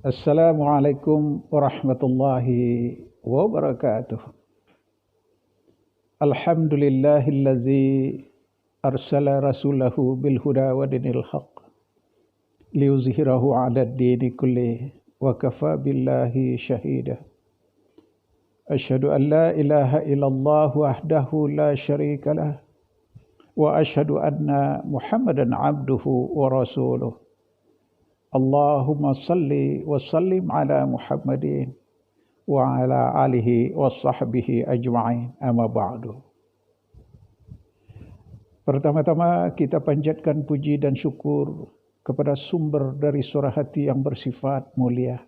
Assalamualaikum warahmatullahi wabarakatuh. Alhamdulillahillazi arsala rasulahu bil huda wa dinil haqq liyuzhirahu 'ala ad-dini kullihi wa kafa billahi shahida. Asyhadu an la ilaha illallah wahdahu la syarika lah wa asyhadu anna Muhammadan 'abduhu wa rasuluh. Allahumma salli wa sallim ala Muhammadin wa ala alihi wa sahbihi ajma'in, amma ba'du. Pertama-tama kita panjatkan puji dan syukur kepada sumber dari surah hati yang bersifat mulia,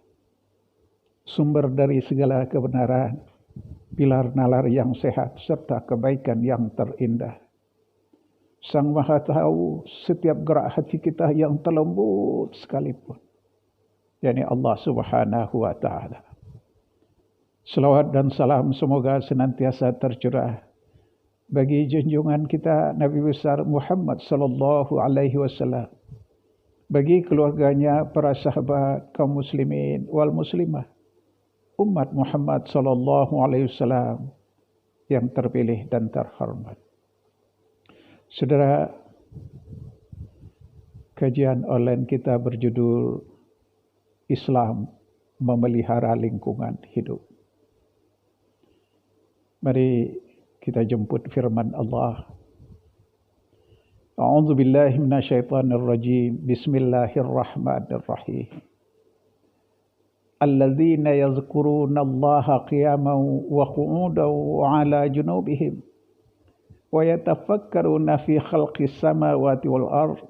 sumber dari segala kebenaran, pilar nalar yang sehat serta kebaikan yang terindah. Sang Maha Tahu setiap gerak hati kita yang terlembut sekalipun, yakni Allah Subhanahu wa Ta'ala. Selawat dan salam semoga senantiasa tercurah bagi junjungan kita Nabi besar Muhammad sallallahu alaihi wasallam, bagi keluarganya, para sahabat, kaum muslimin wal muslimah, umat Muhammad sallallahu alaihi wasallam yang terpilih dan terhormat. Saudara, kajian online kita berjudul Islam Memelihara Lingkungan Hidup. Mari kita jemput firman Allah. A'udzu billahi minasyaitonir rajim. Bismillahirrahmanirrahim. Alladzina yadhkurunallaha qiyaman wa qu'udan wa 'ala junubihim wa yatafakkaruna fi khalqis samawati wal ard.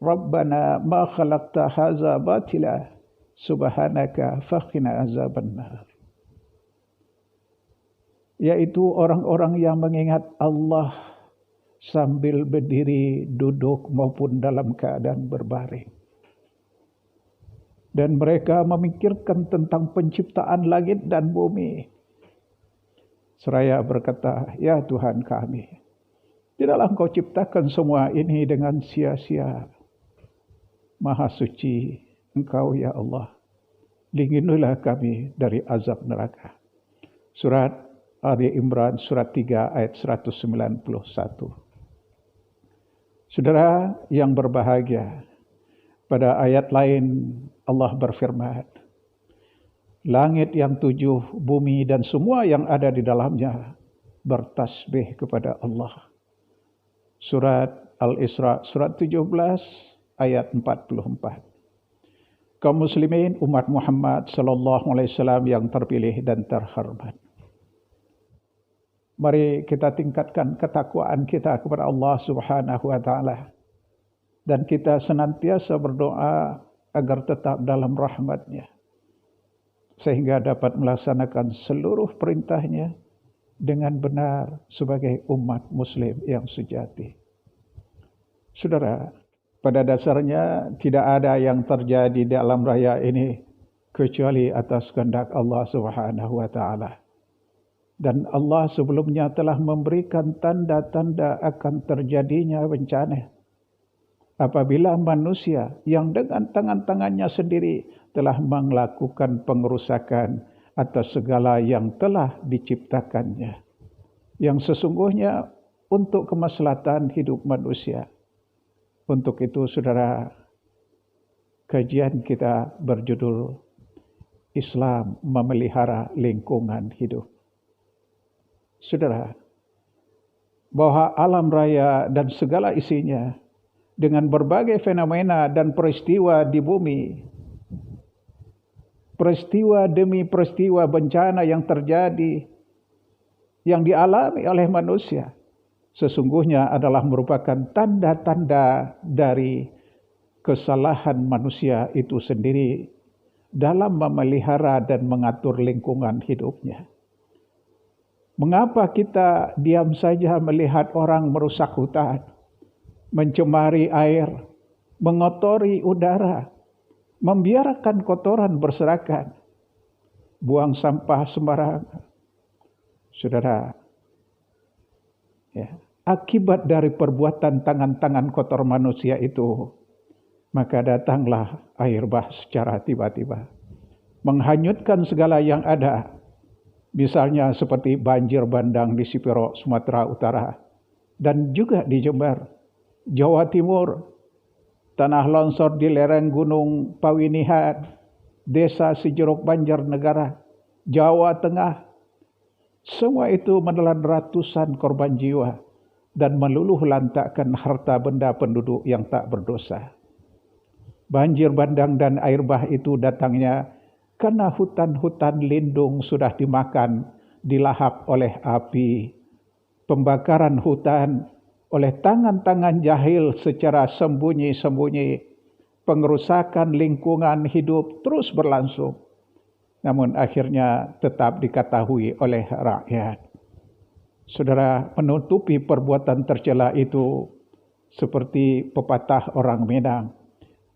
Rabbana ma khalaqta hadza batila subhanaka faqina azabannar. Yaitu orang-orang yang mengingat Allah sambil berdiri, duduk maupun dalam keadaan berbaring. Dan mereka memikirkan tentang penciptaan langit dan bumi. Seraya berkata, ya Tuhan kami, tidaklah Engkau ciptakan semua ini dengan sia-sia. Maha suci Engkau ya Allah. Lindungilah kami dari azab neraka. Surat Ali Imran surat 3 ayat 191. Saudara yang berbahagia, pada ayat lain Allah berfirman, langit yang 7, bumi dan semua yang ada di dalamnya bertasbih kepada Allah. Surat Al-Isra surat 17 ayat 44. Kaum muslimin umat Muhammad sallallahu alaihi wasallam yang terpilih dan terhormat. Mari kita tingkatkan ketakwaan kita kepada Allah Subhanahu wa Ta'ala. Dan kita senantiasa berdoa agar tetap dalam rahmat-Nya, sehingga dapat melaksanakan seluruh perintahnya dengan benar sebagai umat muslim yang sejati. Saudara, pada dasarnya tidak ada yang terjadi di alam raya ini kecuali atas kehendak Allah Subhanahu wa Ta'ala. Dan Allah sebelumnya telah memberikan tanda-tanda akan terjadinya bencana. Apabila manusia yang dengan tangan-tangannya sendiri telah melakukan pengerusakan atas segala yang telah diciptakannya, yang sesungguhnya untuk kemaslahatan hidup manusia. Untuk itu, saudara, kajian kita berjudul Islam Memelihara Lingkungan Hidup. Saudara, bahwa alam raya dan segala isinya dengan berbagai fenomena dan peristiwa di bumi, peristiwa demi peristiwa bencana yang terjadi, yang dialami oleh manusia, sesungguhnya adalah merupakan tanda-tanda dari kesalahan manusia itu sendiri dalam memelihara dan mengatur lingkungan hidupnya. Mengapa kita diam saja melihat orang merusak hutan, mencemari air, mengotori udara, membiarkan kotoran berserakan, buang sampah sembarangan? Saudara, akibat dari perbuatan tangan-tangan kotor manusia itu maka datanglah air bah secara tiba-tiba, menghanyutkan segala yang ada. Misalnya seperti banjir bandang di Sipiro, Sumatera Utara, dan juga di Jember, Jawa Timur, tanah longsor di lereng Gunung Pawinihan, Desa Sejeruk Banjarnegara, Jawa Tengah. Semua itu menelan ratusan korban jiwa dan meluluh lantakkan harta benda penduduk yang tak berdosa. Banjir bandang dan air bah itu datangnya karena hutan-hutan lindung sudah dimakan, dilahap oleh api. Pembakaran hutan oleh tangan-tangan jahil secara sembunyi-sembunyi. Pengerusakan lingkungan hidup terus berlangsung. Namun akhirnya tetap diketahui oleh rakyat. Saudara, menutupi perbuatan tercela itu seperti pepatah orang Minang.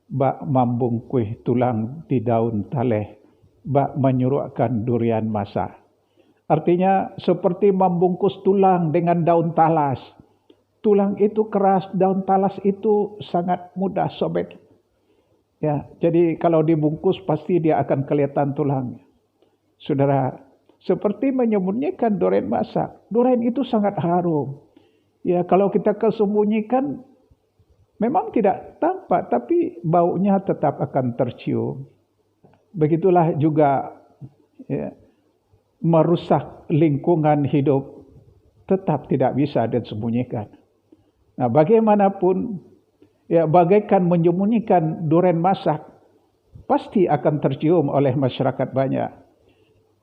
Bak mambung kuih tulang di daun taleh, bak menyuruhkan durian masak. Artinya seperti membungkus tulang dengan daun talas. Tulang itu keras, daun talas itu sangat mudah sobek. Ya, jadi kalau dibungkus pasti dia akan kelihatan tulangnya. Saudara, seperti menyembunyikan durian masak. Durian itu sangat harum. Ya, kalau kita kesembunyikan memang tidak tampak, tapi baunya tetap akan tercium. Begitulah juga ya, merusak lingkungan hidup tetap tidak bisa disembunyikan. Nah, bagaimanapun, ya bagaikan menyembunyikan durian masak, pasti akan tercium oleh masyarakat banyak.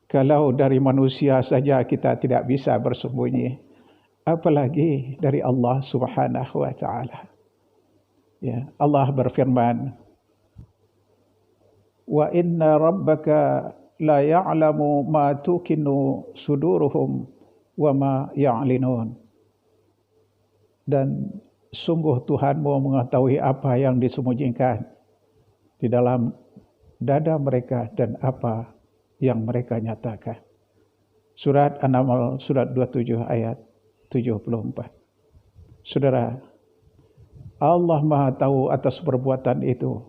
Kalau dari manusia saja kita tidak bisa bersembunyi, apalagi dari Allah Subhanahu wa Ta'ala. Ya, Allah berfirman, "Wa inna rabbaka la ya'lamu ma tukinnu suduruhum wa ma ya'linun." Dan sungguh Tuhanmu mengetahui apa yang disembunyikan di dalam dada mereka dan apa yang mereka nyatakan. Surat An-Naml, surat 27 ayat 74. Saudara, Allah Maha tahu atas perbuatan itu.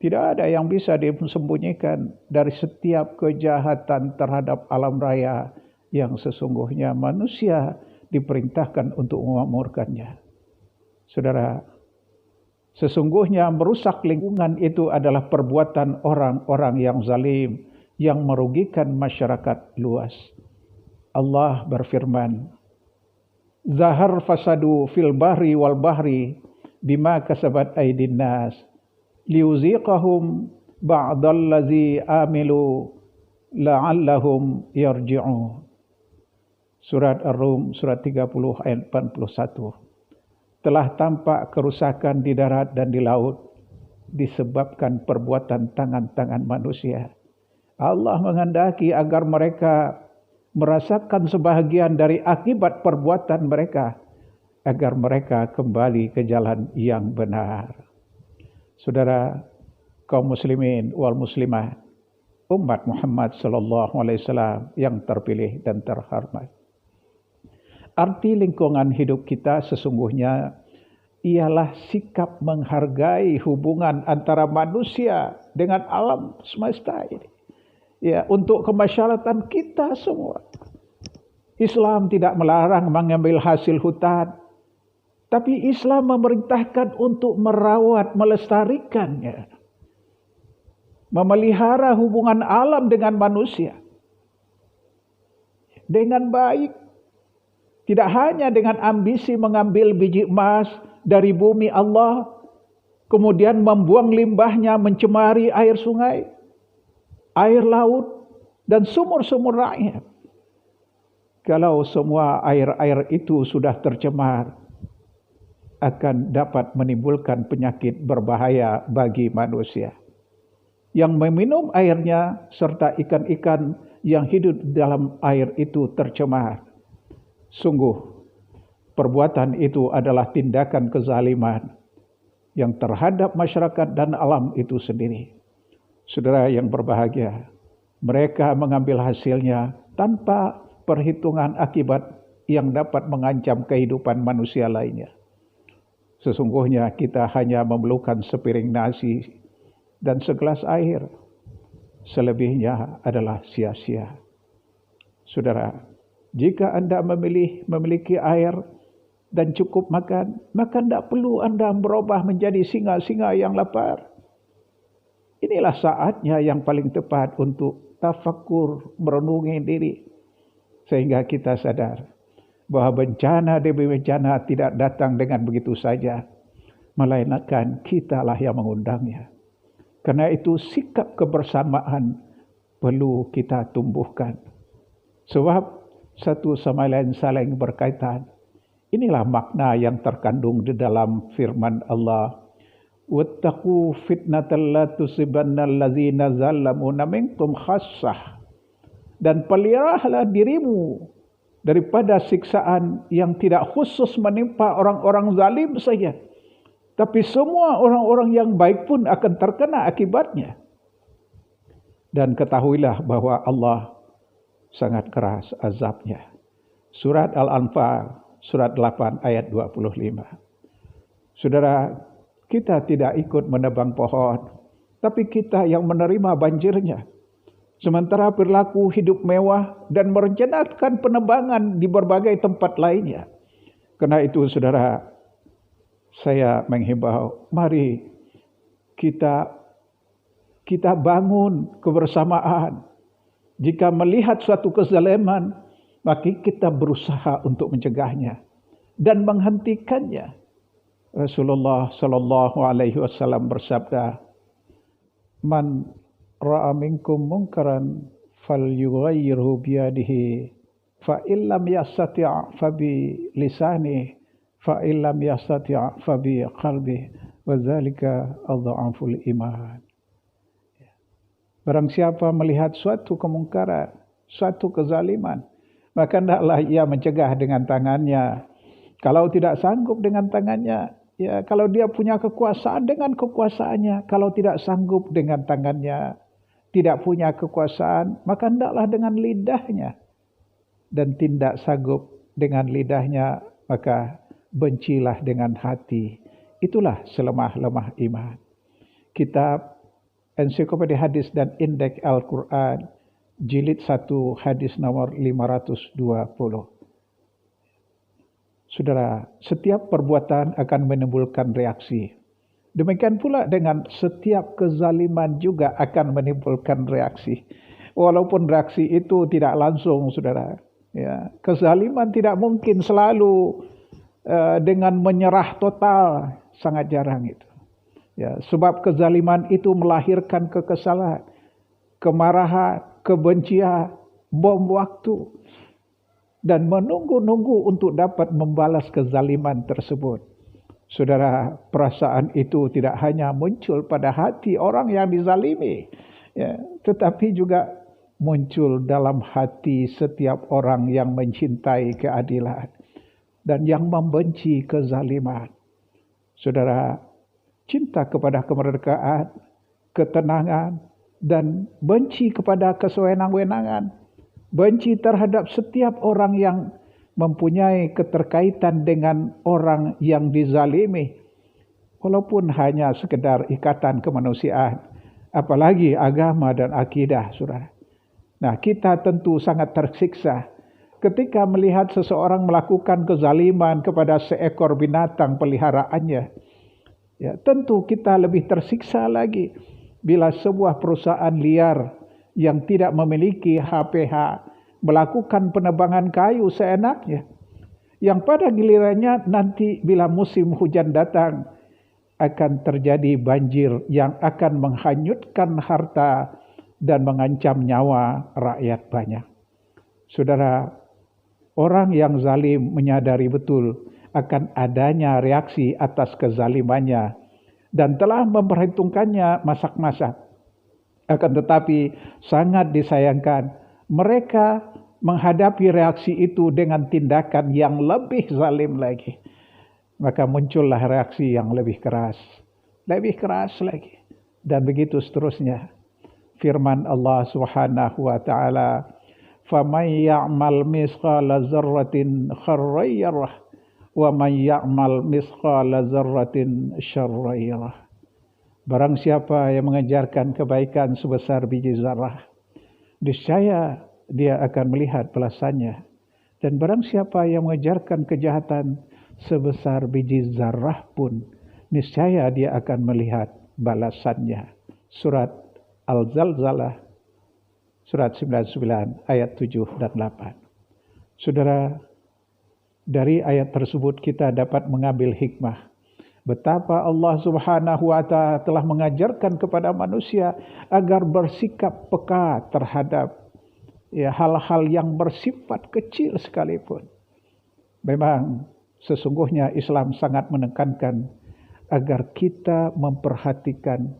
Tidak ada yang bisa disembunyikan dari setiap kejahatan terhadap alam raya yang sesungguhnya manusia diperintahkan untuk memakmurkannya. Saudara, sesungguhnya merusak lingkungan itu adalah perbuatan orang-orang yang zalim, yang merugikan masyarakat luas. Allah berfirman, "Zahar fasadu fil bahri wal bahri bima kasabat aydin nas liuziqahum ba'dallazi amilu la'allahum yarji'un." Surat Ar-Rum surat 30 ayat 41. Telah tampak kerusakan di darat dan di laut disebabkan perbuatan tangan-tangan manusia. Allah menghendaki agar mereka merasakan sebahagian dari akibat perbuatan mereka, agar mereka kembali ke jalan yang benar. Saudara, kaum muslimin wal muslimah, umat Muhammad sallallahu alaihi wasallam yang terpilih dan terhormat. Arti lingkungan hidup kita sesungguhnya ialah sikap menghargai hubungan antara manusia dengan alam semesta ini. Ya, untuk kemaslahatan kita semua. Islam tidak melarang mengambil hasil hutan, tapi Islam memerintahkan untuk merawat, melestarikannya. Memelihara hubungan alam dengan manusia dengan baik. Tidak hanya dengan ambisi mengambil biji emas dari bumi Allah, kemudian membuang limbahnya mencemari air sungai, air laut, dan sumur-sumur rakyat. Kalau semua air-air itu sudah tercemar, akan dapat menimbulkan penyakit berbahaya bagi manusia. Yang meminum airnya serta ikan-ikan yang hidup dalam air itu tercemar. Sungguh, perbuatan itu adalah tindakan kezaliman yang terhadap masyarakat dan alam itu sendiri. Saudara yang berbahagia, mereka mengambil hasilnya tanpa perhitungan akibat yang dapat mengancam kehidupan manusia lainnya. Sesungguhnya kita hanya memerlukan sepiring nasi dan segelas air. Selebihnya adalah sia-sia. Saudara, jika Anda memiliki air dan cukup makan, maka tidak perlu Anda berubah menjadi singa-singa yang lapar. Inilah saatnya yang paling tepat untuk tafakkur, merenungi diri. Sehingga kita sadar bahwa bencana demi bencana tidak datang dengan begitu saja, melainkan kitalah yang mengundangnya. Karena itu sikap kebersamaan perlu kita tumbuhkan. Sebab satu sama lain saling berkaitan. Inilah makna yang terkandung di dalam firman Allah. Wattaqu fitnatan la tusibanna allazina zalamuna minkum khassah. Dan peliharalah dirimu daripada siksaan yang tidak khusus menimpa orang-orang zalim saja. Tapi semua orang-orang yang baik pun akan terkena akibatnya. Dan ketahuilah bahwa Allah sangat keras azabnya. Surat Al-Anfal, surat 8 ayat 25. Saudara, kita tidak ikut menebang pohon, tapi kita yang menerima banjirnya. Sementara berlaku hidup mewah dan merencanakan penebangan di berbagai tempat lainnya. Karena itu, saudara, saya menghimbau, mari kita bangun kebersamaan. Jika melihat suatu kezaliman, maka kita berusaha untuk mencegahnya dan menghentikannya. Rasulullah sallallahu alaihi wasallam bersabda, "Man ra'a minkum munkaran falyughayyirhu biyadihi, fa illam yastati' fa bi lisanihi, fa illam yastati' fa bi qalbihi, wa dzalika adhaful iman." Barang siapa melihat suatu kemungkaran, suatu kezaliman, maka hendaklah ia mencegah dengan tangannya. Kalau tidak sanggup dengan tangannya, ya kalau dia punya kekuasaan dengan kekuasaannya. Kalau tidak sanggup dengan tangannya, tidak punya kekuasaan, maka hendaklah dengan lidahnya. Dan tidak sanggup dengan lidahnya, maka bencilah dengan hati. Itulah selemah-lemah iman. Kitab Ensiklopedia Hadis dan Indeks Al-Quran, jilid 1, hadis nomor 520. Saudara, setiap perbuatan akan menimbulkan reaksi. Demikian pula dengan setiap kezaliman juga akan menimbulkan reaksi. Walaupun reaksi itu tidak langsung, saudara. Ya, kezaliman tidak mungkin selalu dengan menyerah total, sangat jarang itu. Ya, sebab kezaliman itu melahirkan kekesalan, kemarahan, kebencian, bom waktu, dan menunggu-nunggu untuk dapat membalas kezaliman tersebut. Saudara, perasaan itu tidak hanya muncul pada hati orang yang dizalimi, ya, tetapi juga muncul dalam hati setiap orang yang mencintai keadilan dan yang membenci kezaliman. Saudara, cinta kepada kemerdekaan, ketenangan, dan benci kepada kesewenang-wenangan. Benci terhadap setiap orang yang mempunyai keterkaitan dengan orang yang dizalimi. Walaupun hanya sekedar ikatan kemanusiaan. Apalagi agama dan akidah, saudara. Nah, kita tentu sangat tersiksa ketika melihat seseorang melakukan kezaliman kepada seekor binatang peliharaannya. Ya, tentu kita lebih tersiksa lagi bila sebuah perusahaan liar yang tidak memiliki HPH melakukan penebangan kayu seenaknya. Yang pada gilirannya nanti bila musim hujan datang akan terjadi banjir yang akan menghanyutkan harta dan mengancam nyawa rakyat banyak. Saudara, orang yang zalim menyadari betul akan adanya reaksi atas kezalimannya dan telah memperhitungkannya masak-masak. Akan tetapi sangat disayangkan mereka menghadapi reaksi itu dengan tindakan yang lebih zalim lagi. Maka muncullah reaksi yang lebih keras lagi. Dan begitu seterusnya. Firman Allah Subhanahu wa taala, "Faman ya'mal misqala dzarratin khairran yarah wa may ya'mal mithqala dzarratin syarran yarah. Barang siapa yang mengejarkan kebaikan sebesar biji zarah, niscaya dia akan melihat balasannya. Dan barang siapa yang mengejarkan kejahatan sebesar biji zarah pun, niscaya dia akan melihat balasannya. Surat Al-Zalzalah, surat 99 ayat 7 dan 8. Saudara, dari ayat tersebut kita dapat mengambil hikmah betapa Allah Subhanahu wa Ta'ala telah mengajarkan kepada manusia agar bersikap peka terhadap hal-hal yang bersifat kecil sekalipun. Memang sesungguhnya Islam sangat menekankan agar kita memperhatikan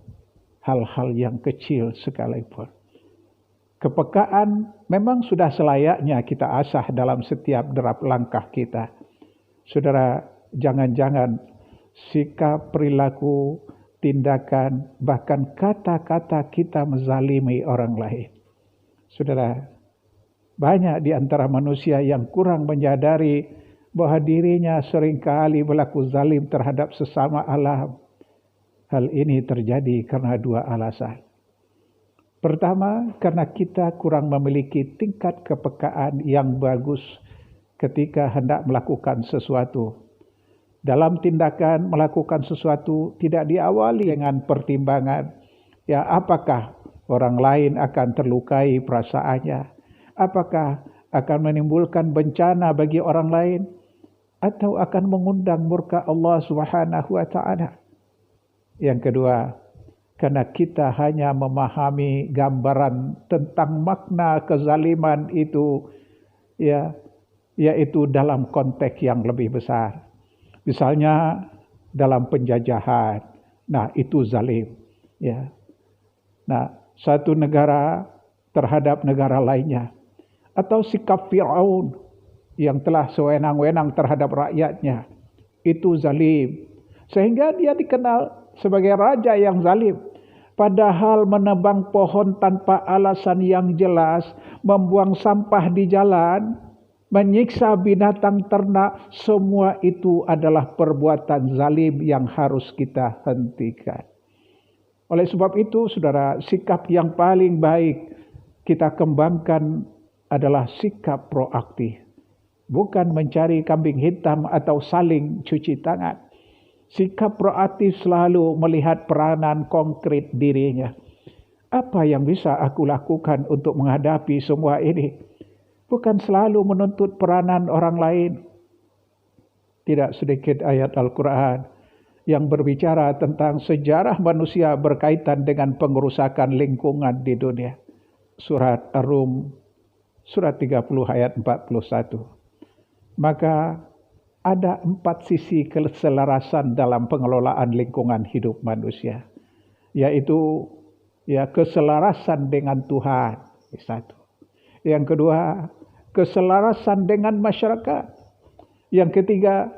hal-hal yang kecil sekalipun. Kepekaan memang sudah selayaknya kita asah dalam setiap derap langkah kita. Saudara, jangan-jangan sikap, perilaku, tindakan, bahkan kata-kata kita menzalimi orang lain. Saudara, banyak di antara manusia yang kurang menyadari bahwa dirinya seringkali berlaku zalim terhadap sesama alam. Hal ini terjadi karena dua alasan. Pertama, karena kita kurang memiliki tingkat kepekaan yang bagus ketika hendak melakukan sesuatu. Dalam tindakan melakukan sesuatu tidak diawali dengan pertimbangan, apakah orang lain akan terlukai perasaannya, apakah akan menimbulkan bencana bagi orang lain, atau akan mengundang murka Allah Subhanahu wa Ta'ala. Yang kedua, karena kita hanya memahami gambaran tentang makna kezaliman itu, yaitu dalam konteks yang lebih besar. Misalnya dalam penjajahan, itu zalim. Satu negara terhadap negara lainnya. Atau sikap Fir'aun yang telah sewenang-wenang terhadap rakyatnya, itu zalim. Sehingga dia dikenal sebagai raja yang zalim. Padahal menebang pohon tanpa alasan yang jelas, membuang sampah di jalan, menyiksa binatang ternak, semua itu adalah perbuatan zalim yang harus kita hentikan. Oleh sebab itu, saudara, sikap yang paling baik kita kembangkan adalah sikap proaktif. Bukan mencari kambing hitam atau saling cuci tangan. Sikap proaktif selalu melihat peranan konkret dirinya. Apa yang bisa aku lakukan untuk menghadapi semua ini? Bukan selalu menuntut peranan orang lain. Tidak sedikit ayat Al-Quran yang berbicara tentang sejarah manusia berkaitan dengan pengerusakan lingkungan di dunia. Surat Ar-Rum, surat 30 ayat 41. Maka ada 4 sisi keselarasan dalam pengelolaan lingkungan hidup manusia. Yaitu keselarasan dengan Tuhan. Satu. Yang kedua, keselarasan dengan masyarakat. Yang ketiga,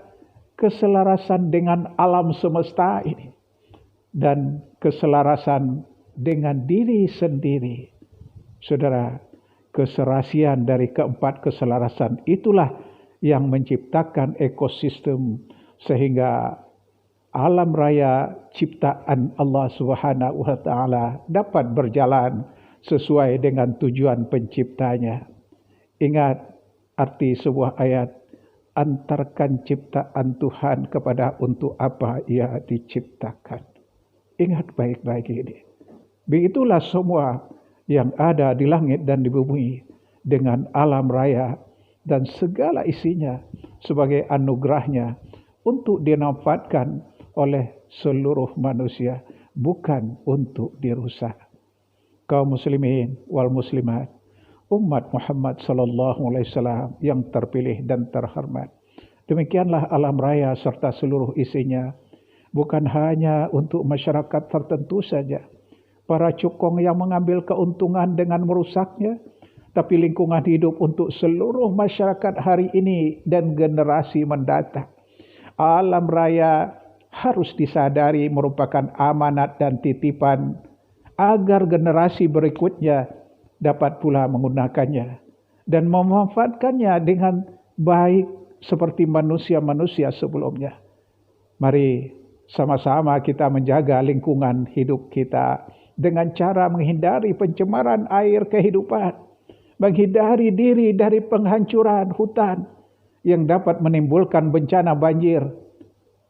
keselarasan dengan alam semesta ini. Dan keselarasan dengan diri sendiri. Saudara, keserasian dari keempat keselarasan itulah yang menciptakan ekosistem sehingga alam raya ciptaan Allah Subhanahu wa Ta'ala dapat berjalan sesuai dengan tujuan penciptanya. Ingat arti sebuah ayat, antarkan ciptaan Tuhan kepada untuk apa ia diciptakan. Ingat baik-baik ini. Begitulah semua yang ada di langit dan di bumi dengan alam raya dan segala isinya sebagai anugerahnya untuk dimanfaatkan oleh seluruh manusia, bukan untuk dirusak. Kaum muslimin wal muslimat, umat Muhammad sallallahu alaihi wasallam yang terpilih dan terhormat. Demikianlah alam raya serta seluruh isinya, bukan hanya untuk masyarakat tertentu saja, para cukong yang mengambil keuntungan dengan merusaknya, tapi lingkungan hidup untuk seluruh masyarakat hari ini dan generasi mendatang. Alam raya harus disadari merupakan amanat dan titipan agar generasi berikutnya dapat pula menggunakannya dan memanfaatkannya dengan baik seperti manusia-manusia sebelumnya. Mari sama-sama kita menjaga lingkungan hidup kita dengan cara menghindari pencemaran air kehidupan, menghindari diri dari penghancuran hutan yang dapat menimbulkan bencana banjir,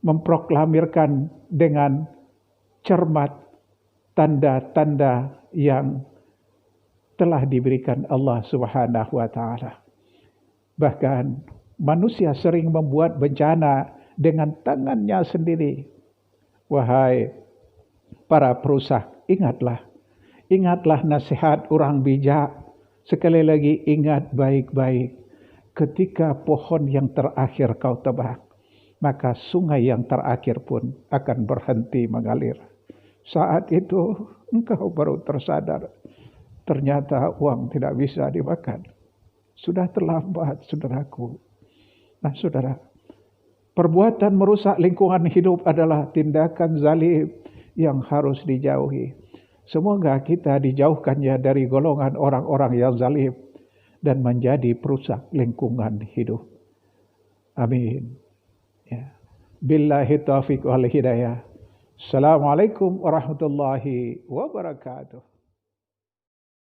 memproklamirkan dengan cermat tanda-tanda yang telah diberikan Allah Subhanahu wa taala. Bahkan manusia sering membuat bencana dengan tangannya sendiri. Wahai para perusak, ingatlah nasihat orang bijak. Sekali lagi ingat baik-baik. Ketika pohon yang terakhir kau tebang, maka sungai yang terakhir pun akan berhenti mengalir. Saat itu engkau baru tersadar, ternyata uang tidak bisa dimakan. Sudah terlambat, saudaraku. Nah, saudara, perbuatan merusak lingkungan hidup adalah tindakan zalim yang harus dijauhi. Semoga kita dijauhkannya dari golongan orang-orang yang zalim dan menjadi perusak lingkungan hidup. Amin. Ya. Billahi taufiq wal hidayah. Assalamualaikum warahmatullahi wabarakatuh.